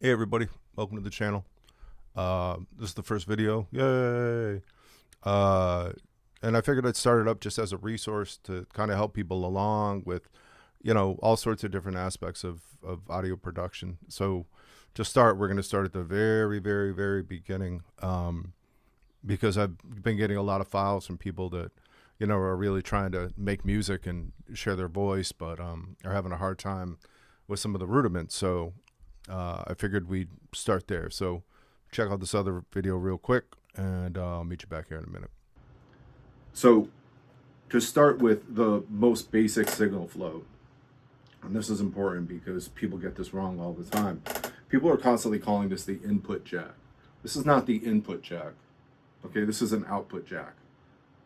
Hey everybody, welcome to the channel. This is the first video. Yay! Uh, and I figured I'd start it up just as a resource to kind of help people along with, all sorts of different aspects of audio production. So to start, we're going to start at the very, very, very beginning, because I've been getting a lot of files from people that, are really trying to make music and share their voice, but are having a hard time with some of the rudiments. So I figured we'd start there. So check out this other video real quick, and I'll meet you back here in a minute. So to start with the most basic signal flow, and this is important because people get this wrong all the time. People are constantly calling this the input jack. This is not the input jack. Okay, this is an output jack.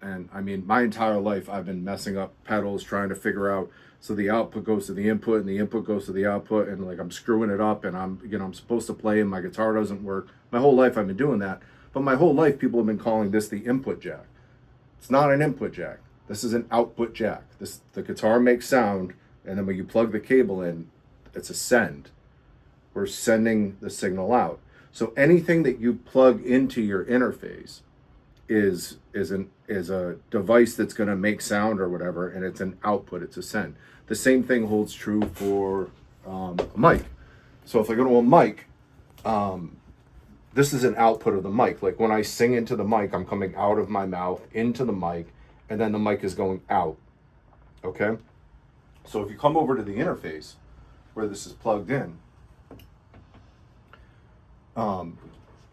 And I mean, my entire life I've been messing up pedals trying to figure out, so the output goes to the input and the input goes to the output, and like I'm screwing it up, and I'm supposed to play and my guitar doesn't work. My whole life I've been doing that. But my whole life people have been calling this the input jack. It's not an input jack. This is an output jack. The guitar makes sound, and then when you plug the cable in, it's a send. We're sending the signal out. So anything that you plug into your interface is a device that's going to make sound or whatever, and it's an output, it's a send. The same thing holds true for a mic. So if I go to a mic, this is an output of the mic. Like when I sing into the mic, I'm coming out of my mouth into the mic, and then the mic is going out. Okay? So if you come over to the interface where this is plugged in,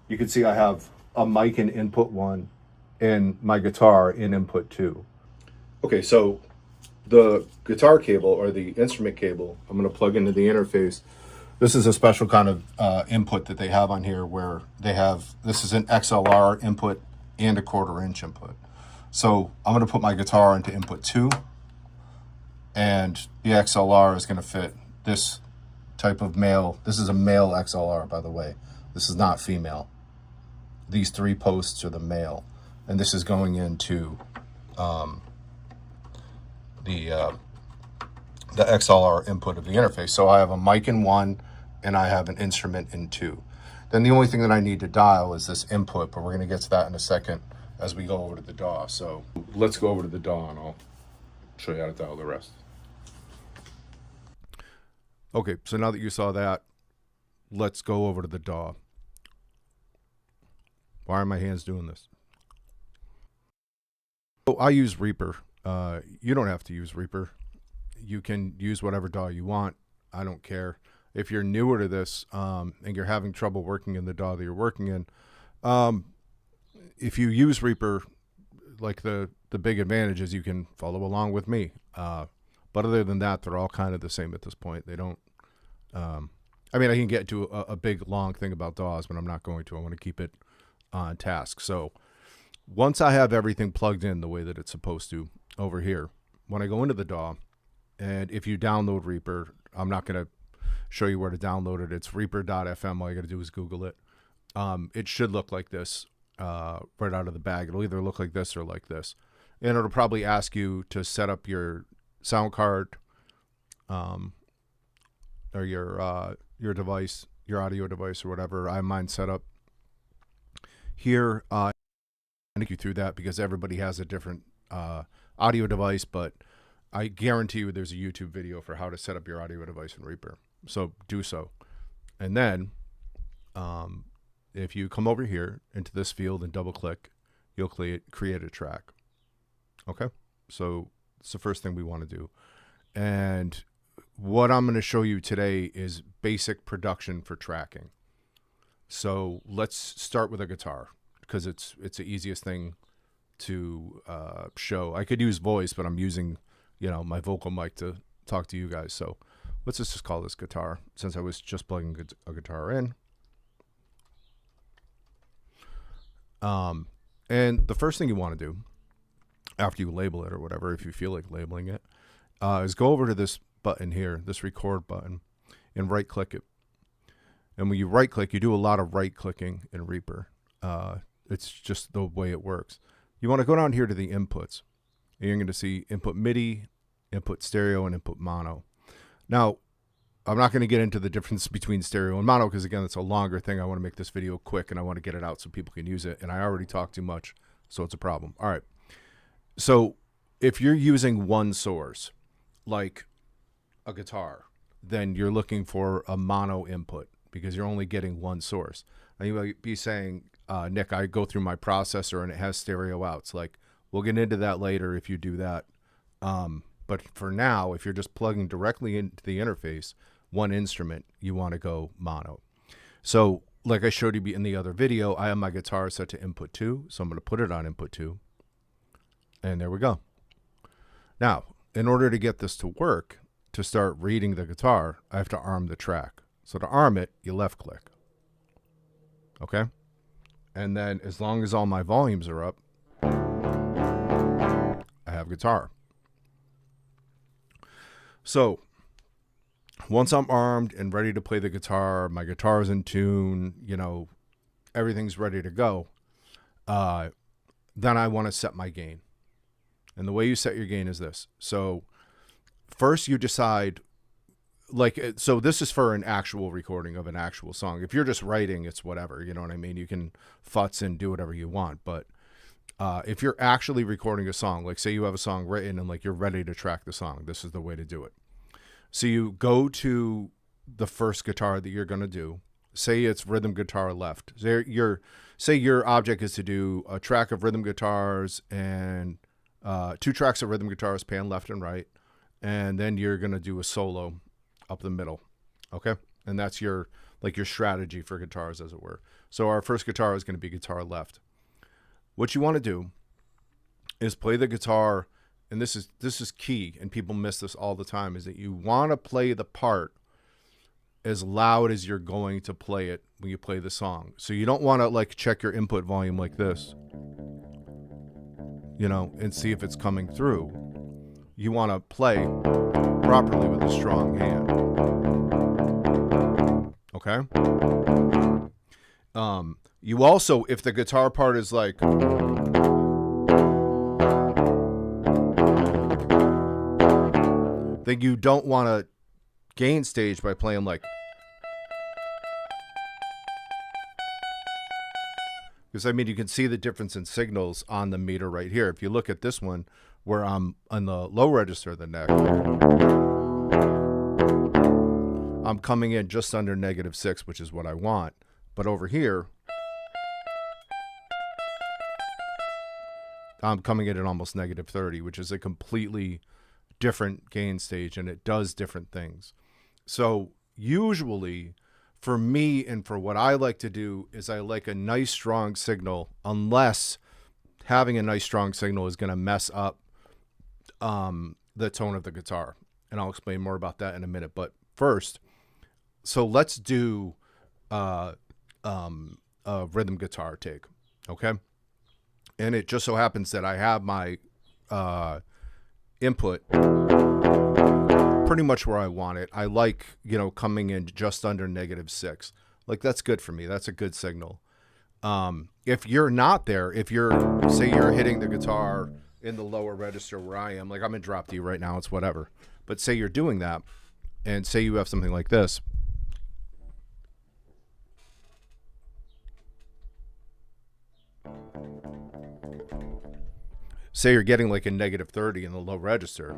you can see I have a mic in input 1 and my guitar in input 2. Okay, so the guitar cable or the instrument cable, I'm going to plug into the interface. This is a special kind of input that they have on here where this is an XLR input and a 1/4 inch input. So I'm going to put my guitar into input 2, and the XLR is going to fit this type of male. This is a male XLR, by the way. This is not female. These 3 posts are the male, and this is going into the XLR input of the interface. So I have a mic in 1 and I have an instrument in 2. Then the only thing that I need to dial is this input, but we're going to get to that in a second as we go over to the DAW. So let's go over to the DAW and I'll show you how to dial the rest. Okay, so now that you saw that, let's go over to the DAW. Why are my hands doing this? So I use Reaper. You don't have to use Reaper. You can use whatever DAW you want. I don't care. If you're newer to this and you're having trouble working in the DAW that you're working in, if you use Reaper, like the big advantage is you can follow along with me. But other than that, they're all kind of the same at this point. They don't. I mean, I can get to a big long thing about DAWs, but I'm not going to. I want to keep it on task. So once I have everything plugged in the way that it's supposed to over here, when I go into the DAW, and if you download Reaper, I'm not going to show you where to download it. It's reaper.fm. All you got to do is Google it. It should look like this right out of the bag. It'll either look like this or like this. And it'll probably ask you to set up your sound card or your device, your audio device or whatever. I have mine set up here. I take you through that because everybody has a different audio device, but I guarantee you there's a YouTube video for how to set up your audio device in Reaper. So do so. And then if you come over here into this field and double click, you'll create a track. Okay? So it's the first thing we want to do. And what I'm going to show you today is basic production for tracking. So let's start with a guitar because it's the easiest thing to show. I could use voice, but I'm using, my vocal mic to talk to you guys. So let's just call this guitar since I was just plugging a guitar in. And the first thing you want to do after you label it or whatever, if you feel like labeling it, is go over to this button here, this record button, and right click it. And when you right click, you do a lot of right clicking in Reaper. It's just the way it works. You want to go down here to the inputs, and you're going to see input MIDI, input stereo, and input mono. Now, I'm not going to get into the difference between stereo and mono because, again, it's a longer thing. I want to make this video quick and I want to get it out so people can use it. And I already talked too much, so it's a problem. All right. So if you're using one source, like a guitar, then you're looking for a mono input because you're only getting one source. And you might be saying, Nick, I go through my processor and it has stereo outs. Like, we'll get into that later if you do that. But for now, if you're just plugging directly into the interface, one instrument, you want to go mono. So like I showed you in the other video, I have my guitar set to input 2. So I'm going to put it on input 2. And there we go. Now, in order to get this to work, to start reading the guitar, I have to arm the track. So to arm it, you left click. Okay? And then as long as all my volumes are up, I have guitar. So once I'm armed and ready to play the guitar, my guitar's in tune, you know, everything's ready to go, then I want to set my gain. And the way you set your gain is this. So first you decide, like, so this is for an actual recording of an actual song. If you're just writing, it's whatever, you know what I mean? You can futz and do whatever you want. But if you're actually recording a song, like say you have a song written and like you're ready to track the song, this is the way to do it. So you go to the first guitar that you're going to do. Say it's rhythm guitar left. Say your object is to do a track of rhythm guitars and 2 tracks of rhythm guitars pan left and right. And then you're going to do a solo up the middle. Okay. And that's your strategy for guitars, as it were. So our first guitar is going to be guitar left. What you want to do is play the guitar, and this is key, and people miss this all the time, is that you want to play the part as loud as you're going to play it when you play the song. So you don't want to like check your input volume like this, you know, and see if it's coming through. You want to play properly with a strong hand. Okay? You also, if the guitar part is like, then you don't want to gain stage by playing like, because I mean, you can see the difference in signals on the meter right here. If you look at this one, where I'm on the low register of the neck, I'm coming in just under -6, which is what I want. But over here, I'm coming in at almost -30, which is a completely different gain stage, and it does different things. So usually for me and for what I like to do is I like a nice strong signal, unless having a nice strong signal is going to mess up the tone of the guitar. And I'll explain more about that in a minute. But first, so let's do a rhythm guitar take, okay? And it just so happens that I have my input pretty much where I want it. I like, you know, coming in just under -6. Like, that's good for me. That's a good signal. If you're not there, if you're, say you're hitting the guitar in the lower register where I am, like I'm in drop D right now, it's whatever. But say you're doing that, and say you have something like this. Say you're getting like a -30 in the low register.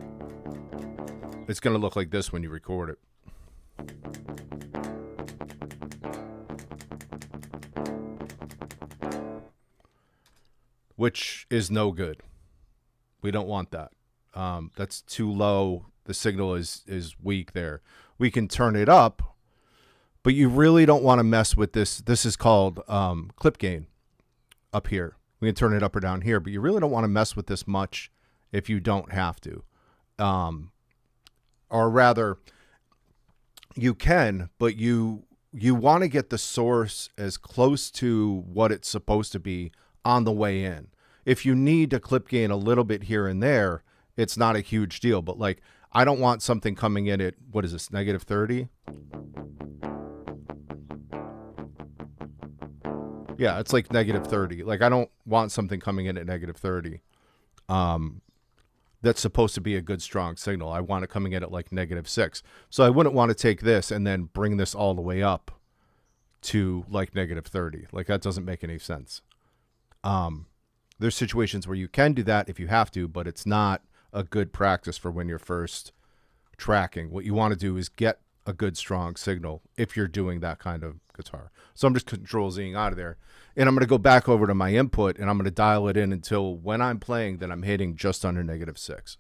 It's going to look like this when you record it. Which is no good. We don't want that. That's too low. The signal is weak there. We can turn it up, but you really don't want to mess with this. This is called clip gain up here. We can turn it up or down here, but you really don't want to mess with this much if you don't have to. Or rather, you can, but you want to get the source as close to what it's supposed to be on the way in. If you need to clip gain a little bit here and there, it's not a huge deal. But like, I don't want something coming in at, what is this, -30? Yeah, it's like -30. Like, I don't want something coming in at -30. that's supposed to be a good strong signal. I want it coming in at like -6. So I wouldn't want to take this and then bring this all the way up to like -30. Like that doesn't make any sense. There's situations where you can do that if you have to, but it's not a good practice for when you're first tracking. What you want to do is get a good strong signal if you're doing that kind of guitar. So I'm just Control-Zing out of there, and I'm going to go back over to my input, and I'm going to dial it in until when I'm playing that I'm hitting just under -6.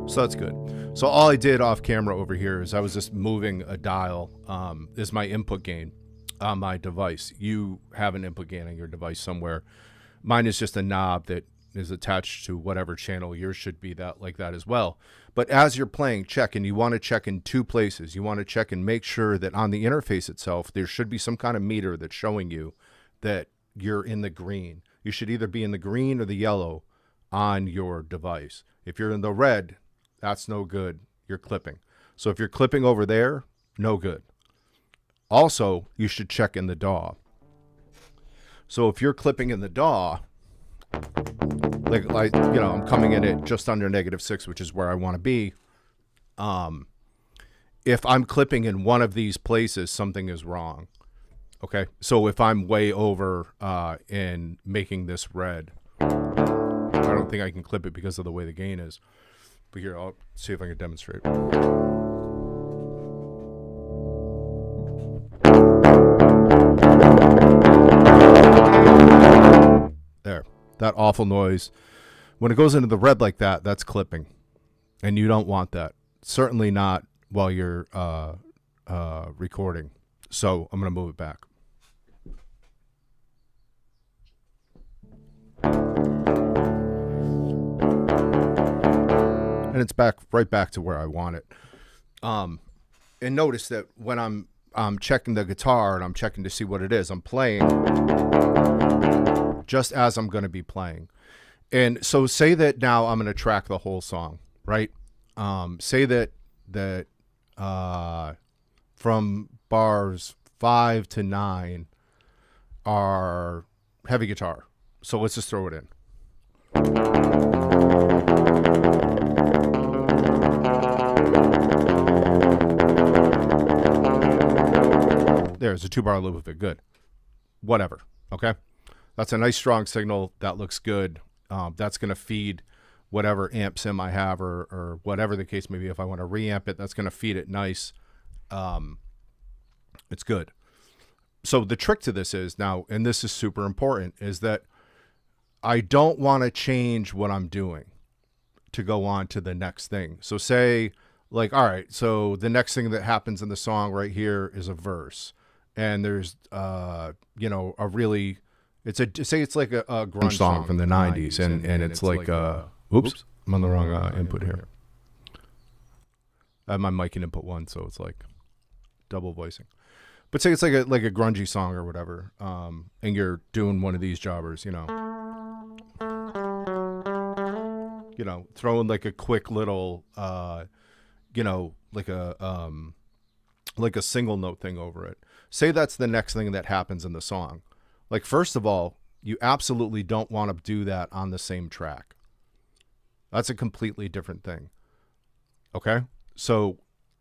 So that's good. So all I did off camera over here is I was just moving a dial. Is my input gain on my device. You have an input gain on your device somewhere. Mine is just a knob that is attached to whatever channel. Yours should be that like that as well. But as you're playing, check, and you want to check in two places. You want to check and make sure that on the interface itself, there should be some kind of meter that's showing you that you're in the green. You should either be in the green or the yellow on your device. If you're in the red, that's no good. You're clipping. So if you're clipping over there, no good. Also, you should check in the DAW. So if you're clipping in the DAW, like you know, I'm coming in at just under -6, which is where I want to be. If I'm clipping in one of these places, something is wrong. Okay, so if I'm way over in making this red, I don't think I can clip it because of the way the gain is. But here, I'll see if I can demonstrate. There, that awful noise. When it goes into the red like that, that's clipping. And you don't want that. Certainly not while you're recording. So I'm going to move it back. And it's right back to where I want it. And notice that when I'm checking the guitar and I'm checking to see what it is, I'm playing just as I'm going to be playing. And so say that now I'm going to track the whole song, right? Say that from bars 5 to 9 are heavy guitar. So let's just throw it in. There's a 2-bar loop of it. Good. Whatever. Okay. That's a nice strong signal. That looks good. That's going to feed whatever amp sim I have or whatever the case may be. If I want to reamp it, that's going to feed it nice. It's good. So the trick to this is now, and this is super important, is that I don't want to change what I'm doing to go on to the next thing. So say like, all right, so the next thing that happens in the song right here is a verse. And there's, you know, a really, it's like a grunge song from the 90s. And it's like, oops, I'm on the wrong input here. I have my mic in input 1, so it's like double voicing. But say it's like a grungy song or whatever. And you're doing one of these jobbers, you know, throwing like a quick little, you know, like a single note thing over it. Say that's the next thing that happens in the song. Like, first of all, you absolutely don't want to do that on the same track. That's a completely different thing. Okay? So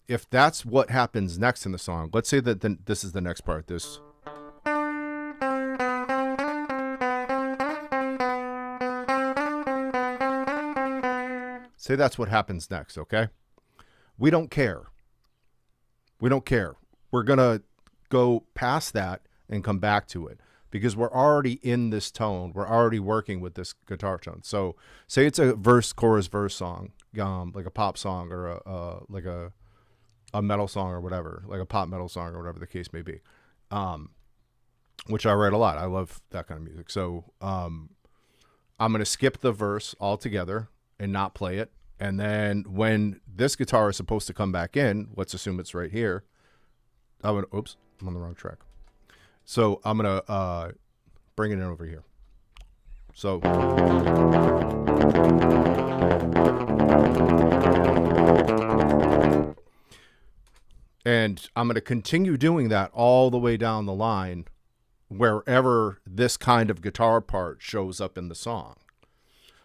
if that's what happens next in the song, let's say that this is the next part. This. Say that's what happens next, okay? We don't care. We don't care. We're going to go past that and come back to it because we're already in this tone. We're already working with this guitar tone. So say it's a verse, chorus, verse song, like a pop song or like a metal song or whatever, like a pop metal song or whatever the case may be, which I write a lot. I love that kind of music. So I'm going to skip the verse altogether and not play it. And then when this guitar is supposed to come back in, let's assume it's right here. Oops, I'm on the wrong track. So I'm going to bring it in over here. So and I'm going to continue doing that all the way down the line wherever this kind of guitar part shows up in the song.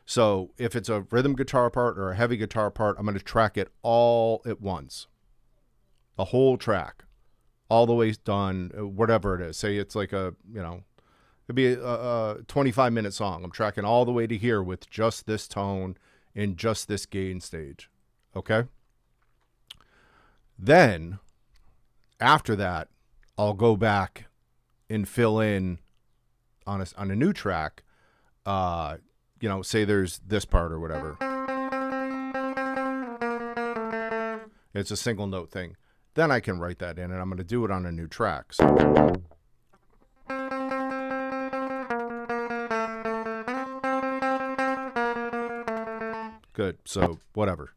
So if it's a rhythm guitar part or a heavy guitar part, I'm going to track it all at once. The whole track. All the way done, whatever it is. Say it's like it'd be a 25-minute song. I'm tracking all the way to here with just this tone in just this gain stage. Okay? Then, after that, I'll go back and fill in on a new track. Say there's this part or whatever. It's a single note thing. Then I can write that in, and I'm going to do it on a new track. So. Good. So whatever.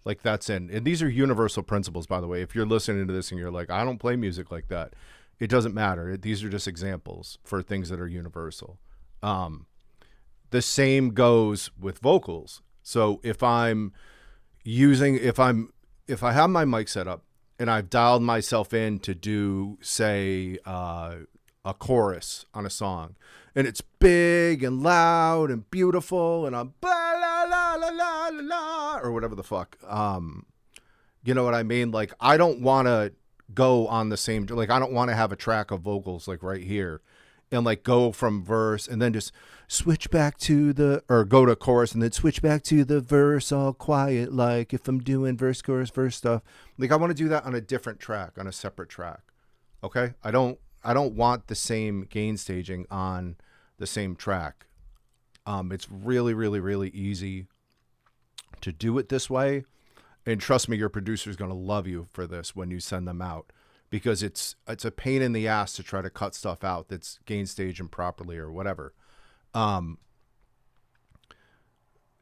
Like that's in. And these are universal principles, by the way. If you're listening to this and you're like, I don't play music like that, it doesn't matter. These are just examples for things that are universal. The same goes with vocals. So if I have my mic set up and I've dialed myself in to do, say, a chorus on a song, and it's big and loud and beautiful, and I'm blah, la, la, la, la, la, la, or whatever the fuck. You know what I mean? Like, I don't want to go on the same, like, I don't want to have a track of vocals like right here and like go from verse and then just switch back to or go to chorus and then switch back to the verse all quiet, like if I'm doing verse, chorus, verse stuff. Like, I want to do that on a different track, on a separate track. Okay? I don't want the same gain staging on the same track. It's really, really, really easy to do it this way. And trust me, your producer is going to love you for this when you send them out, because it's a pain in the ass to try to cut stuff out that's gain staged improperly or whatever. Now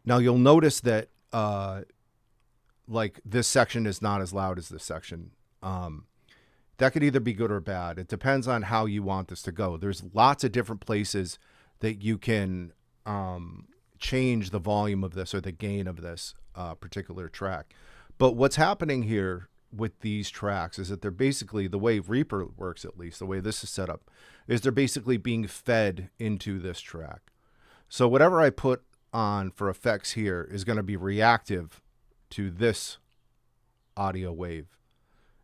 you'll notice that like this section is not as loud as this section. That could either be good or bad. It depends on how you want this to go. There's lots of different places that you can change the volume of this or the gain of this particular track. But what's happening here with these tracks is that they're basically, the way Reaper works, at least the way this is set up, is they're basically being fed into this track. So whatever I put on for effects here is going to be reactive to this audio wave.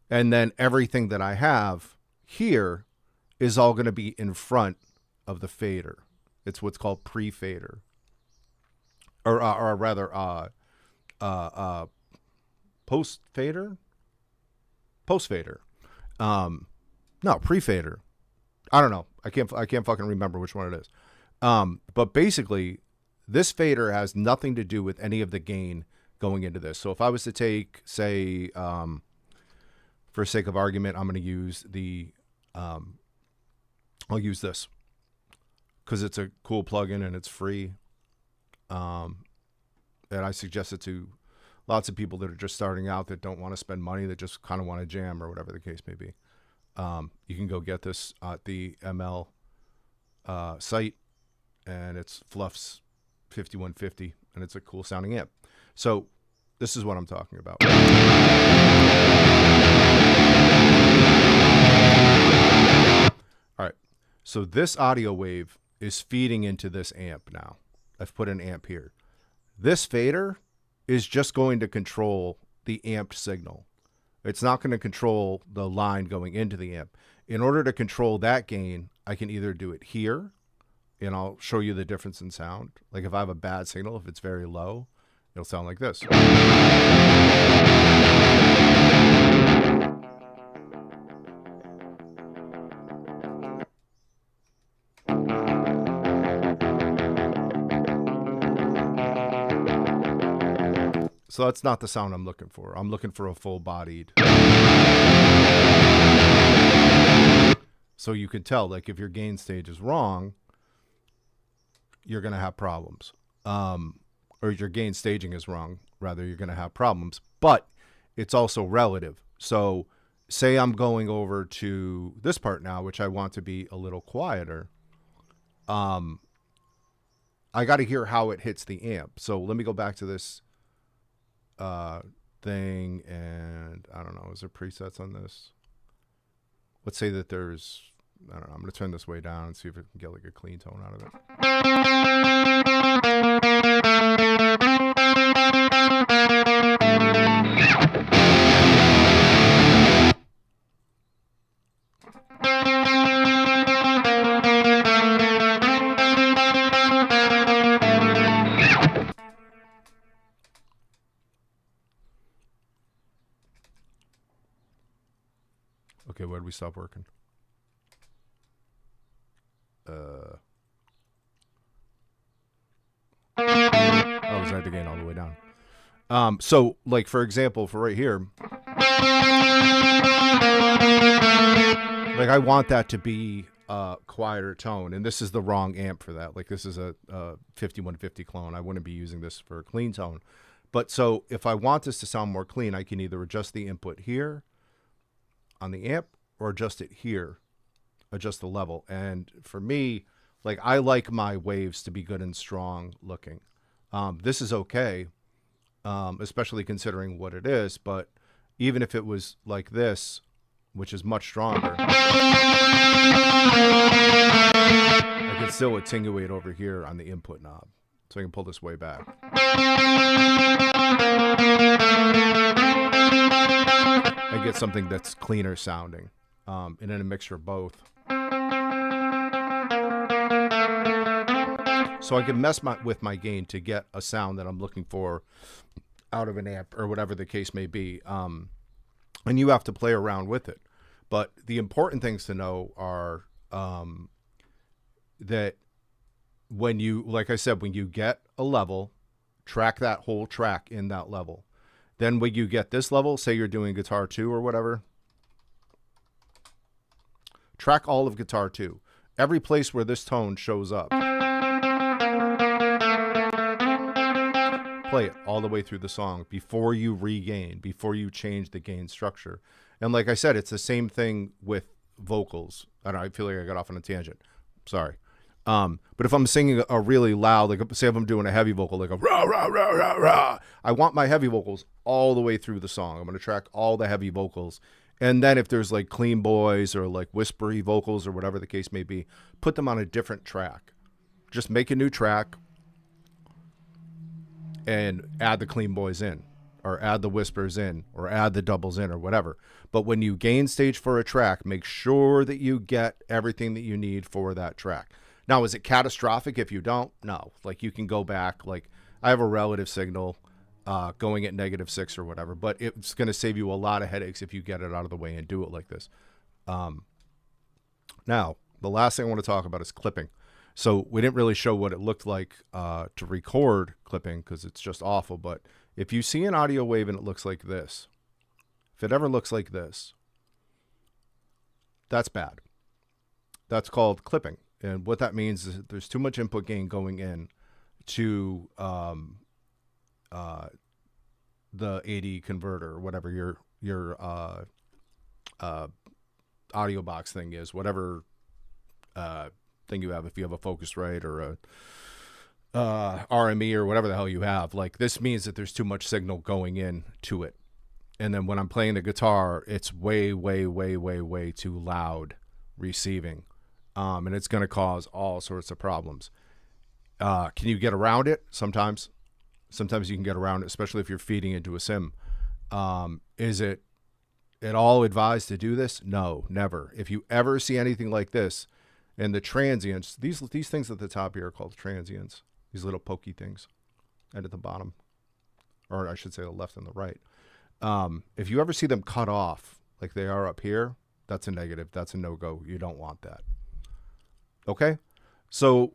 And then everything that I have here is all going to be in front of the fader. It's what's called pre-fader. Or rather, post-fader? Post-fader. No, pre-fader. I don't know. I can't fucking remember which one it is. But basically, this fader has nothing to do with any of the gain going into this. So if I was to take, say, for sake of argument, I'm going to use I'll use this because it's a cool plugin and it's free. And I suggest it to lots of people that are just starting out, that don't want to spend money, that just kind of want to jam or whatever the case may be. You can go get this at the ML site, and it's Fluff's 5150, and it's a cool sounding amp. So this is what I'm talking about. All right. So this audio wave is feeding into this amp now. I've put an amp here. This fader is just going to control the amped signal. It's not going to control the line going into the amp. In order to control that gain, I can either do it here, and I'll show you the difference in sound. Like if I have a bad signal, if it's very low, it'll sound like this. So that's not the sound I'm looking for. I'm looking for a full-bodied. So you can tell, like, if your gain stage is wrong, you're going to have problems. Or your gain staging is wrong. Rather, you're going to have problems. But it's also relative. So say I'm going over to this part now, which I want to be a little quieter. I got to hear how it hits the amp. So let me go back to this thing, and I don't know, is there presets on this? Let's say that there's, I don't know, I'm going to turn this way down and see if it can get like a clean tone out of it. Okay, where did we stop working? Oh, is that the gain all the way down? So, like, for example, for right here, like, I want that to be a quieter tone, and this is the wrong amp for that. Like, this is a 5150 clone. I wouldn't be using this for a clean tone. But so if I want this to sound more clean, I can either adjust the input here on the amp or adjust it here, adjust the level. And for me, like, I like my waves to be good and strong looking. This is okay, especially considering what it is. But even if it was like this, which is much stronger, I can still attenuate over here on the input knob. So I can pull this way back. I get something that's cleaner sounding, and then a mixture of both. So I can mess with my gain to get a sound that I'm looking for out of an amp or whatever the case may be. And you have to play around with it. But the important things to know are that when you, like I said, when you get a level, track that whole track in that level. Then when you get this level, say you're doing guitar 2 or whatever, track all of guitar 2. Every place where this tone shows up, play it all the way through the song before you regain, before you change the gain structure. And like I said, it's the same thing with vocals. I don't know, I feel like I got off on a tangent. Sorry. But if I'm singing a really loud, like say if I'm doing a heavy vocal, like a rah, rah, rah, rah, rah, I want my heavy vocals all the way through the song. I'm going to track all the heavy vocals. And then if there's like clean boys or like whispery vocals or whatever the case may be, put them on a different track. Just make a new track and add the clean boys in, or add the whispers in, or add the doubles in, or whatever. But when you gain stage for a track, make sure that you get everything that you need for that track. Now, is it catastrophic if you don't? No. Like, you can go back. Like, I have a relative signal going at -6 or whatever, but it's going to save you a lot of headaches if you get it out of the way and do it like this. Now, the last thing I want to talk about is clipping. So we didn't really show what it looked like to record clipping because it's just awful. But if you see an audio wave and it looks like this, if it ever looks like this, that's bad. That's called clipping. And what that means is that there's too much input gain going in to the 80 converter or whatever your audio box thing is, whatever thing you have, if you have a Focusrite or a RME or whatever the hell you have. Like, this means that there's too much signal going in to it. And then when I'm playing the guitar, it's way, way, way, way, way too loud receiving. And it's going to cause all sorts of problems. Can you get around it? Sometimes you can get around it, especially if you're feeding into a sim. Is it at all advised to do this? No, never. If you ever see anything like this, and the transients, these things at the top here are called transients, these little pokey things, and at the bottom, or I should say the left and the right. If you ever see them cut off like they are up here, that's a negative. That's a no-go. You don't want that. Okay? So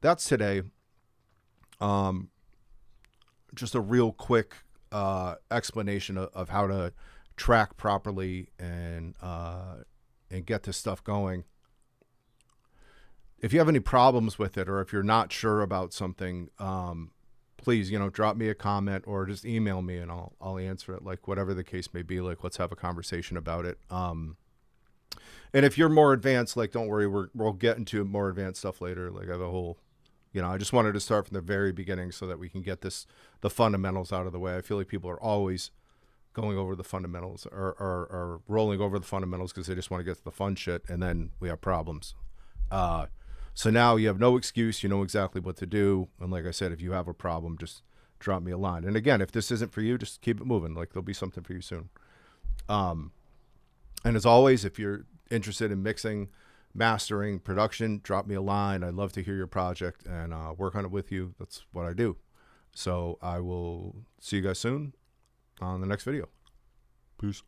that's today. Just a real quick explanation of how to track properly and get this stuff going. if you have any problems with it, or if you're not sure about something, please, drop me a comment or just email me and I'll answer it. Like whatever the case may be, like let's have a conversation about it. And if you're more advanced, like don't worry, we'll get into more advanced stuff later. Like I have a whole, I just wanted to start from the very beginning so that we can get the fundamentals out of the way. I feel like people are always going over the fundamentals or rolling over the fundamentals because they just want to get to the fun shit, and then we have problems. So now you have no excuse. You know exactly what to do. And like I said, if you have a problem, just drop me a line. And again, if this isn't for you, just keep it moving. Like there'll be something for you soon. And as always, if you're interested in mixing, mastering, production, drop me a line. I'd love to hear your project and work on it with you. That's what I do. So I will see you guys soon on the next video. Peace.